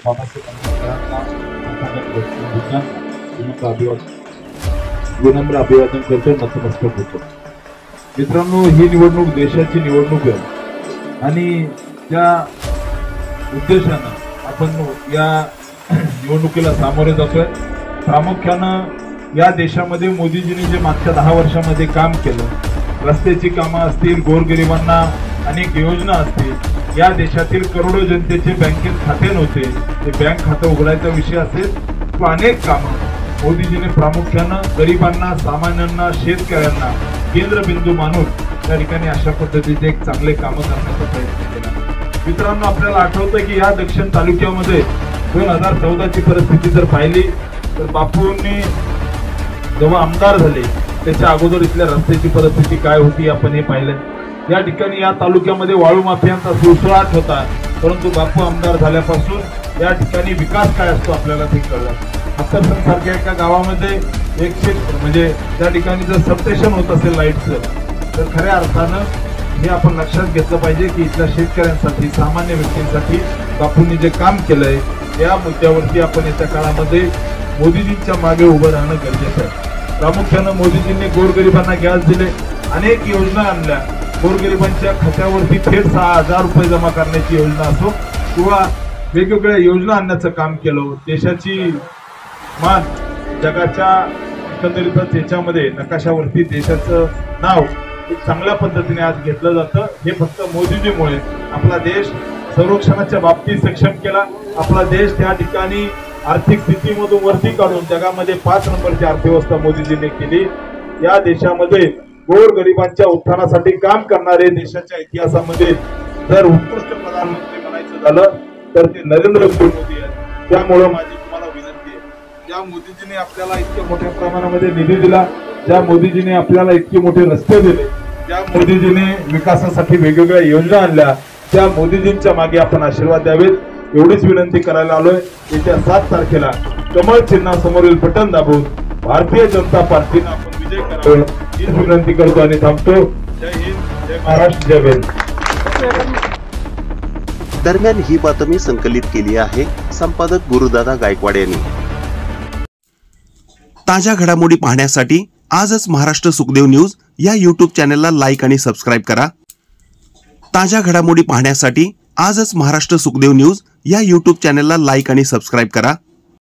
बाबासाहेब आंबेडकरांना विनम्र अभिवादन करतो, नतमस्तक होतो। मित्रांनो, ही निवडणूक देशाची निवडणूक आहे आणि त्या उद्देशानं आपण या निवडणुकीला सामोरे जातोय। प्रामुख्यानं या देशामध्ये मोदीजींनी जे मागच्या 10 वर्षामध्ये काम केलं, रस्त्याची कामं असतील, गोरगरिबांना अनेक योजना असतील, या देशातील करोडो जनतेचे बँकेत खाते नव्हते, ते बँक खातं उघडायचा विषय असेल, अनेक कामं मोदीजीने प्रामुख्यानं गरिबांना, सामान्यांना, शेतकऱ्यांना केंद्रबिंदू मानून त्या ठिकाणी अशा पद्धतीचे एक चांगले कामं करण्याचा प्रयत्न केला। मित्रांनो, आपल्याला आठवतं की या दक्षिण तालुक्यामध्ये 2014ची परिस्थिती जर पाहिली तर बापूंनी जेव्हा आमदार झाले त्याच्या अगोदर इथल्या रस्त्याची परिस्थिती काय होती आपण हे पाहिलं। या ठिकाणी या तालुक्यामध्ये वाळू माफियांचा सुळसुळाट होता, परंतु बापू आमदार झाल्यापासून या ठिकाणी विकास काय असतो आपल्याला ते कळलं। हत्तरसन सारख्या एका गावामध्ये म्हणजे त्या ठिकाणी जर सबस्टेशन होत असेल लाईटचं, तर खऱ्या अर्थानं हे आपण लक्षात घेतलं पाहिजे की इथल्या शेतकऱ्यांसाठी, सामान्य व्यक्तींसाठी बापूंनी जे काम केलंय या मुद्द्यावरती आपण येत्या काळामध्ये मोदीजींच्या मागे उभं राहणं गरजेचं आहे। प्रामुख्यानं मोदीजींनी गोरगरिबांना गॅस दिले, अनेक योजना आणल्या, गोरगरिबांच्या खात्यावरती थेट 6,000 रुपये जमा करण्याची योजना असो किंवा वेगवेगळ्या योजना आणण्याचं काम केलं। देशाची मान जगाच्या एकंदरीतच याच्यामध्ये नकाशावरती देशाचं नाव एक चांगल्या पद्धतीने आज घेतलं जातं। हे फक्त मोदीजीमुळे आपला देश संरक्षणाच्या बाबतीत सक्षम केला, आपला देश त्या ठिकाणी आर्थिक स्थितीमधून वरती काढून जगामध्ये 5 नंबरची अर्थव्यवस्था मोदीजीने केली। या देशामध्ये गोरगरिबांच्या उत्थानासाठी काम करणारे देशाच्या इतिहासामध्ये जर उत्कृष्ट प्रधानमंत्री म्हणायचं झालं तर ते नरेंद्र मोदी आहेत। त्यामुळे माझी तुम्हाला विनंती आहे, ज्या मोदीजीने आपल्याला इतक्या मोठ्या प्रमाणामध्ये निधी दिला, ज्या मोदीजीने आपल्याला इतके मोठे रस्ते दिले, ज्या मोदीजीने विकासासाठी वेगवेगळ्या योजना आणल्या, त्या मोदीजींच्या मागे आपण आशीर्वाद द्यावेत एवढीच विनंती करायला आलोय। येत्या 7 तारखेला कमळ चिन्हासमोरील बटन दाबून भारतीय जनता पार्टीनं आपण विजय करावा हीच विनंती करतो आणि थांबतो। जय हिंद, जय महाराष्ट्र, जय भीम। दरम्यान ही बातमी संकलित केली आहे संपादक गुरुदादा गायकवाड यांनी। ताज्या घडामोडी पाहण्यासाठी आजच महाराष्ट्र सुखदेव न्यूज या YouTube चॅनलला लाईक आणि सबस्क्राईब करा। ताज्या घडामोडी पाहण्यासाठी आजच महाराष्ट्र सुखदेव न्यूज या YouTube चॅनलला लाईक आणि सबस्क्राईब करा।